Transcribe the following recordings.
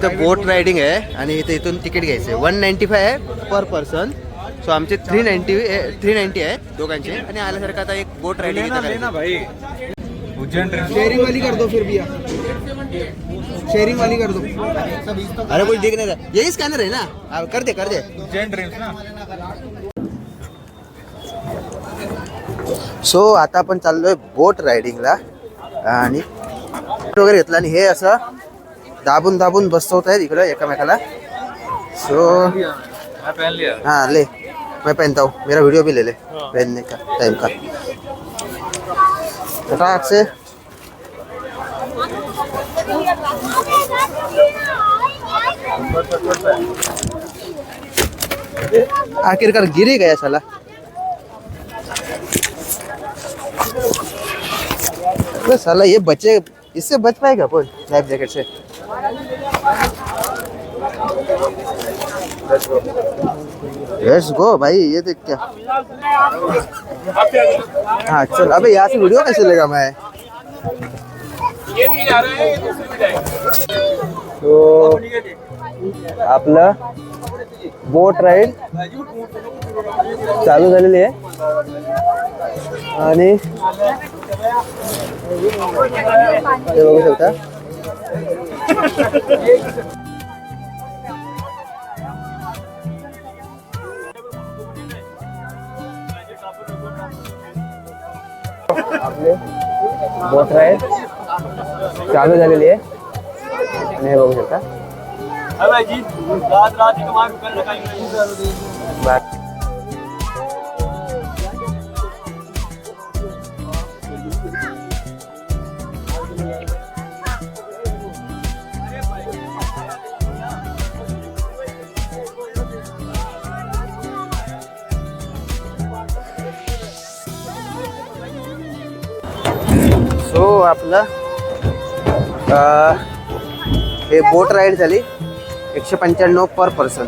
इथं बोट रायडिंग आहे आणि इथून तिकीट घ्यायचं आहे. 195 आहे पर पर्सन. सो आमचे 390 आहे दोघांचे. आणि आल्यासारखं आता एक बोट रायडिंग भाई शेयरिंग वाली कर दो फिर भैया, शेयरिंग वाली कर दो. अरे कोई देख नाही रहा. यही स्कॅनर आहे ना, कर दे उज्जैन ड्रीम्स ना. सो आता आपण चाललोय बोट रायडिंगला आणि वगैरे घेतला आणि हे असं दाबून दाबून बसवत आहेत इकडं एकमेकाला. सो पहन लिया. हाँ ले, मैं पहनता हूँ, मेरा वीडियो भी ले ले पहनने का टाइम का. फटाक से आखिरकार गिर ही गया साला. अरे साला ये बचे, इससे बच पाएगा कौन लाइफ जैकेट से? लेट्स गो भाई. ये देख क्या. हाँ चल. अबे यहाँ से वीडियो कैसे लेगा मैं? तो आपलं बोट राईड चालू झालेली आहे आणि ते बघू शकता. आपले बोट राईड चालू झालेली आहे आणि हे बघू शकता. सो आपलं हे बोट राईड झाली 195 पर पर्सन.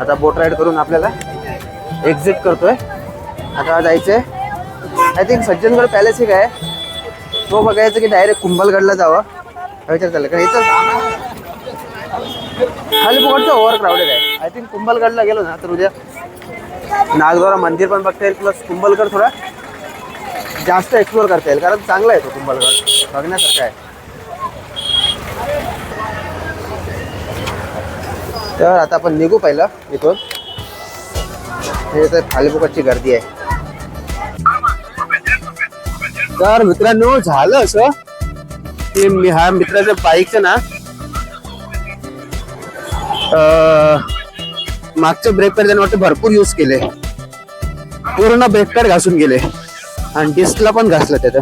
आता बोट राईड करून आपल्याला एक्झिट करतोय. आता जायचंय आय थिंक सज्जनगड पॅलेस एक आहे तो बघायचं की डायरेक्ट कुंभलगडला जावं हा विचार चालला. कारण इथं खाली फुकटचं ओव्हर क्राऊडेड आहे. आय थिंक कुंभलगडला गेलो ना तर उद्या नागद्वारा मंदिर पण बघता येईल प्लस कुंभलगड थोडा जास्त एक्सप्लोर करता येईल कारण चांगला आहे तो कुंभलगड बघण्यासारखा आहे. तर आता आपण निघू पहिलं इथून. हे तर खालीपुकटची गर्दी आहे. तर मित्रांनो झालं असं की मी हा मित्राच्या बाईकचं ना मागच्या ब्रेक पॅड त्याने वाटतं भरपूर यूज केले. पूर्ण ब्रेक पॅड घासून गेले आणि डिस्कला पण घासलं त्याचं.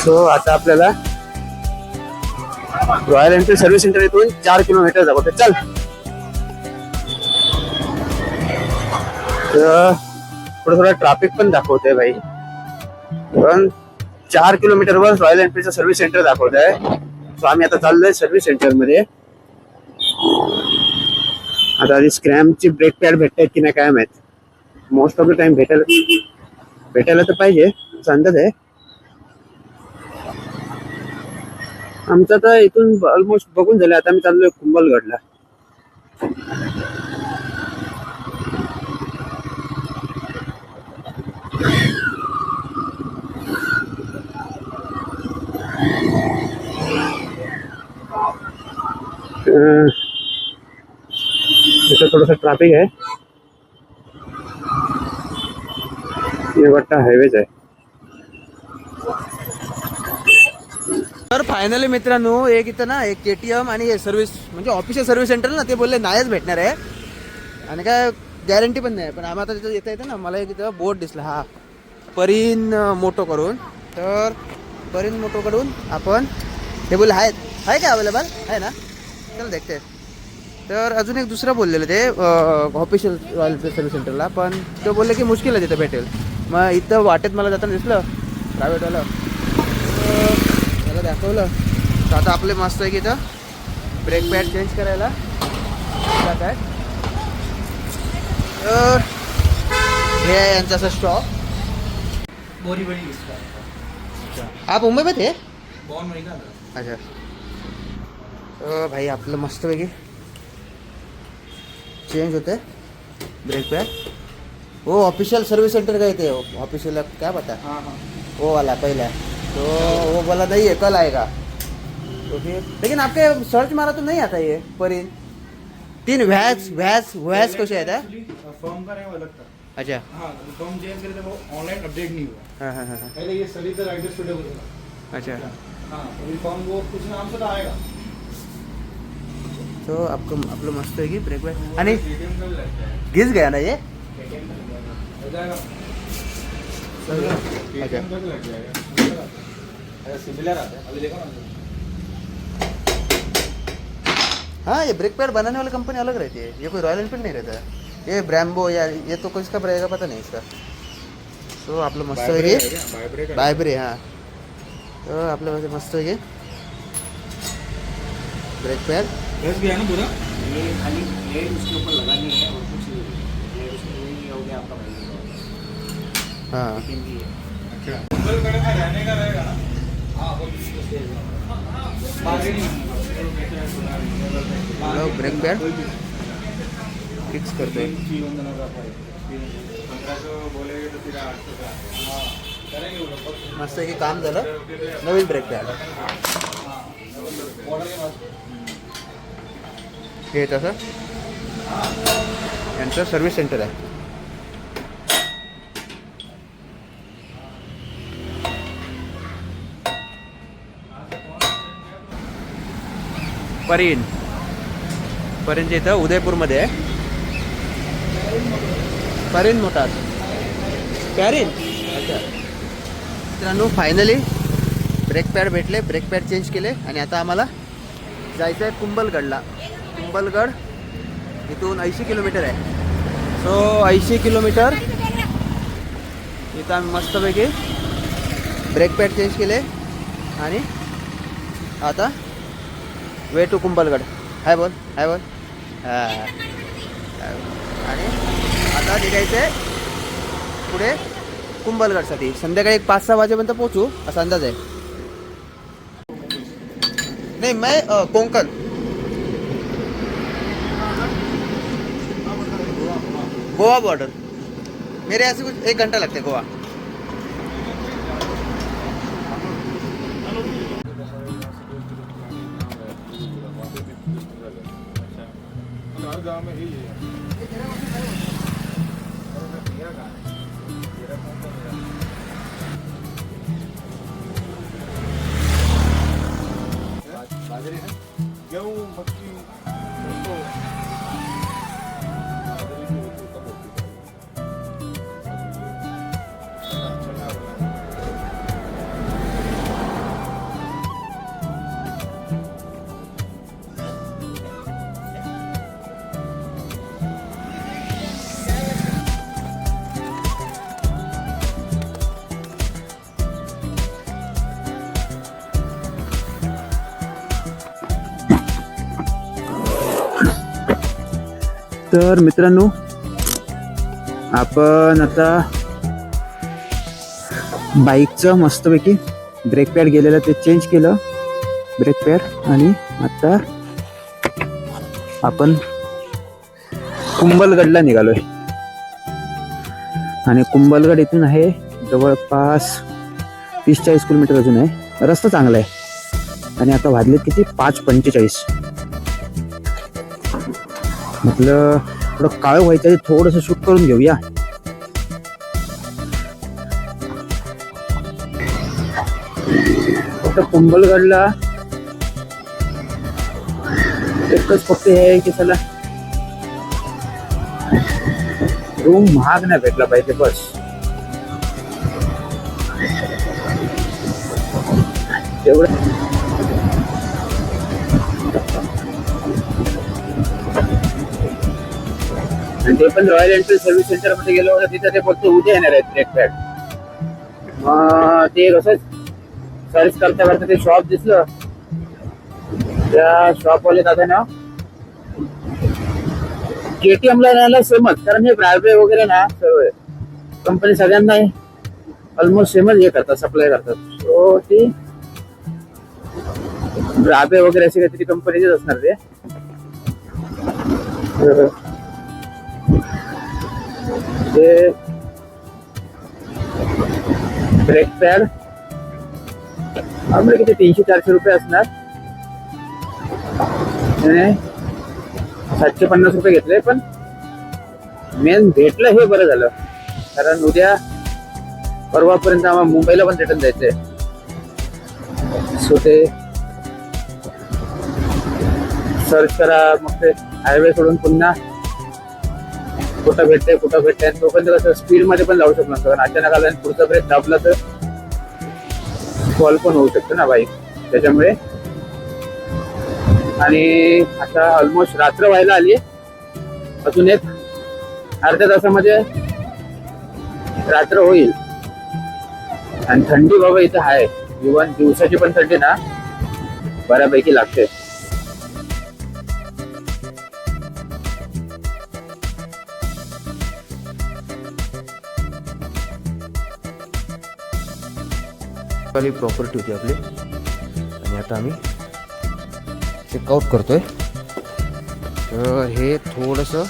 सो आता आपल्याला रॉयल एनफील्ड सर्व्हिस सेंटर इथून 4 किलोमीटर जावं. चल थोडं ट्रॅफिक पण दाखवतंय भाई. पण 4 किलोमीटरवर रॉयल एनफील्डचं सर्व्हिस सेंटर दाखवत आहे. सो आम्ही आता चाललोय सर्व्हिस सेंटर मध्ये. आता आधी स्क्रॅमची ब्रेक पॅड भेटतायत की नाही काय माहित. मोस्ट ऑफ द टाइम भेटायला तर पाहिजे असा अंदाज आहे आमचा. तर इथून ऑलमोस्ट बघून झालं. आता मी चाललोय कुंभलगडला. इथं थोडंसं ट्रॅफिक आहे. हे वाटतं हायवेज आहे. तर फायनली मित्रांनो एक इथं ना एक KTM आणि हे सर्व्हिस म्हणजे ऑफिशियल सर्व्हिस सेंटर ना ते बोलले नाहीच भेटणार आहे आणि काय गॅरंटी पण नाही. पण आम्ही आता तिथं येता येतं ना मला एक इथं बोर्ड दिसला हा परीन मोटो करून. तर परीन मोटो कडून आपण हे बोलले आहे काय अवेलेबल आहे ना. चला देखते. तर अजून एक दुसरं बोललेलं ते ऑफिशियल रॉयल एनफील्ड सर्व्हिस सेंटरला. पण तो बोलले की मुश्किल आहे तिथं भेटेल. मग इथं वाटेत मला जाताना दिसलं प्रायव्हेटवालं त्याला दाखवलं. तर आता आपले मस्त आहे की इथं ब्रेक पॅड चेंज करायला जात आहे. तर हे आहे यांचा असं स्टॉप. बोरीवली इसका आप मुंबई में थे? बॉन वहीं का था. अच्छा. भाई आपलं मस्तपैकी चेंज होते ब्रेक पैड. वो ऑफिशियल सर्विस सेंटर गए थे, ऑफिशियल क्या पता हाँ हाँ. वो वाला पहला. तो वो बोला नहीं है कल आएगा. तो फिर लेकिन आपके सर्च मारा तो नहीं आता ये परिन 3 व्हॅस कसे आहेत? फॉर्म का नहीं अलग था. अच्छा. हाँ फॉर्म चेंज करे थे वो ऑनलाइन अपडेट नहीं हुआ. हां हां हां. पहले ये सभी तो राइडर सुटेबल था. अच्छा. हाँ अभी फॉर्म वो कुछ नाम से तो आएगा. तो आपलं मस्त आहे की ब्रेक पैड आणि KTM का भी लगता है. घिस गया ना ये. हो जाएगा. KTM का भी लग जाएगा. सिमिलर आता है. अभी देखो ना. हाँ ये ब्रेक पैड बनाने वाली कंपनी अलग रहती है, ये कोई रॉयल एनफील्ड नहीं रहता है. ये ब्रैम्बो या ये तो किसका रहेगा पता नहीं इसका. तो आपलं मस्त आहे की बायब्रे. हां तो आपलं मस्त आहे की ब्रेक पैड. बस भी है ना पूरा. ये खाली प्लेट उसके ऊपर लगानी है और कुछ नहीं. प्लेट उसमें यही हो गया आपका भाई. हां लेकिन भी है. अच्छा. मुंबईकडे में रहने का रहेगा ना. हाँ वो बार्गेनिंग. ब्रेक पैड फिक्स करतोय. 1500 बोलेगे तो फिर 800 का. हाँ करेंगे वो लोग. मस्त आहे की काम झालं. नवीन ब्रेक पॅड बॉर्डर के पास. हे तसं यांचं सर्व्हिस सेंटर आहे. परीनच्या इथं उदयपूरमध्ये आहे परीन मोटार. पॅरिन. अच्छा. मित्रांनो फायनली ब्रेक पॅड भेटले, ब्रेक पॅड चेंज केले आणि आता आम्हाला जायचं आहे कुंभलगडला. कुंभलगड इथून 80 किलोमीटर आहे. सो 80 किलोमीटर इथं आम्ही मस्तपैकी ब्रेक पॅड चेंज केले आणि आता वे टू कुंभलगड. हाय बोल हाय बोल. हां आणि आता निघायचं आहे पुढे कुंभलगडसाठी. संध्याकाळी 5-6 वाजेपर्यंत पोहोचू असा अंदाज आहे. नहीं मैं कोंकण. गोवा बॉर्डर. मेरे यहाँ से कुछ 1 घंटा लगता है गोवा. हर गांव में ही है. गेहूं मक्की तो तर मित्रांनो आपण आता बाईकचं मस्तपैकी ब्रेक पॅड गेलेलं ते चेंज केलं ब्रेक पॅड आणि आता आपण कुंभलगडला निघालोय. आणि कुंभलगड इथून आहे जवळपास 30-40 किलोमीटर अजून आहे. रस्ता चांगला आहे आणि आता वाजले किती 5:45. म्हटलं थोडं काळ व्हायचं थोडस शूट करून घेऊया. फक्त कुंभलगडला एकच फक्त हे आहे की चला रूम महाग नाही भेटला पाहिजे बस. एवढं आणि ते पण रॉयल एनफील्ड सर्व्हिस सेंटर मध्ये गेलो होतो तिथे ते फक्त उद्या येणार आहेत ब्रेक पॅड. ते कसं सर्च करता करता ते शॉप दिसलं. त्या शॉपवाले दादा ना KTM ला राहायला फेमस कारण हे ब्रायबे वगैरे ना कंपनी सगळ्यांना ऑलमोस्ट सेमच हे करतात, सप्लाय करतात. तो ती राबे वगैरे अशी काहीतरी कंपनीचेच असणार ते. ते ब्रेक पॅड आम्हाला किती 300-400 रुपये असणार. 750 रुपये घेतले, पण मेन भेटलं हे बरं झालं, कारण उद्या परवापर्यंत आम्हाला मुंबईला पण रिटर्न जायचंय. सो ते सर्च करा, मग ते हायवे सोडून पुन्हा कुठं भेटतंय तोपर्यंत कसं स्पीड मध्ये पण जाऊ शकतो, कारण अचानक आला आणि पुढचा ब्रेक दाबला तर फॉल पण होऊ शकतो ना बाईक, त्याच्यामुळे. आणि आता ऑलमोस्ट रात्र व्हायला आली, अजून एक अर्ध्या तासामध्ये रात्र होईल. आणि थंडी बाबा इथं आहे, इव्हन दिवसाची पण थंडी ना बऱ्यापैकी लागते. प्रॉपर्टी होती आपली, आणि आता आम्ही चेकआउट करतोय. तर हे थोडंसं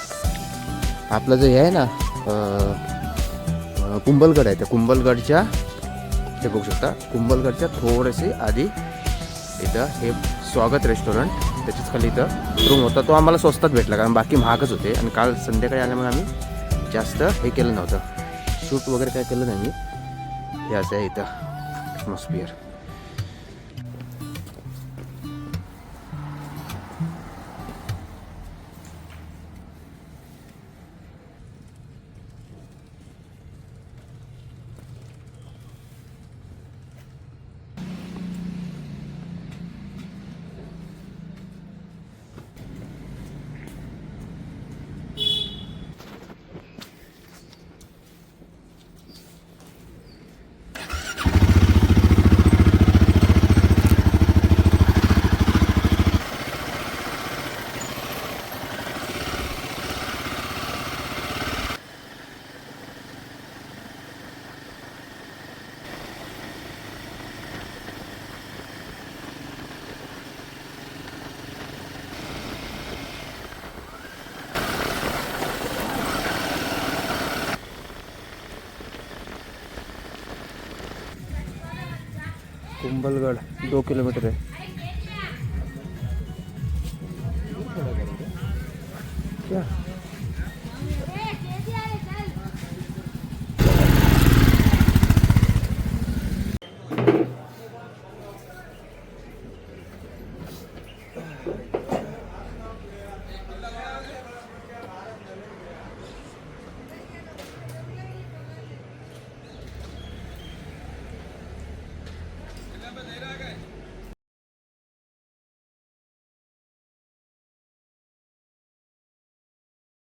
आपलं जे आहे ना कुंभलगड आहे, त्या कुंभलगडच्या ते बघू शकता, कुंभलगडच्या थोडेसे आधी इथं हे स्वागत रेस्टॉरंट, त्याच्याच खाली इथं रूम होता. तो आम्हाला स्वस्तात भेटला, कारण बाकी महागच होते. आणि काल संध्याकाळी आल्यामुळे आम्ही जास्त हे केलं नव्हतं, शूट वगैरे काय केलं नाही मी. हे असं आहे इथं ॲटमॉस्फिअर. कुंभलगड 2 किलोमीटर आहे. क्या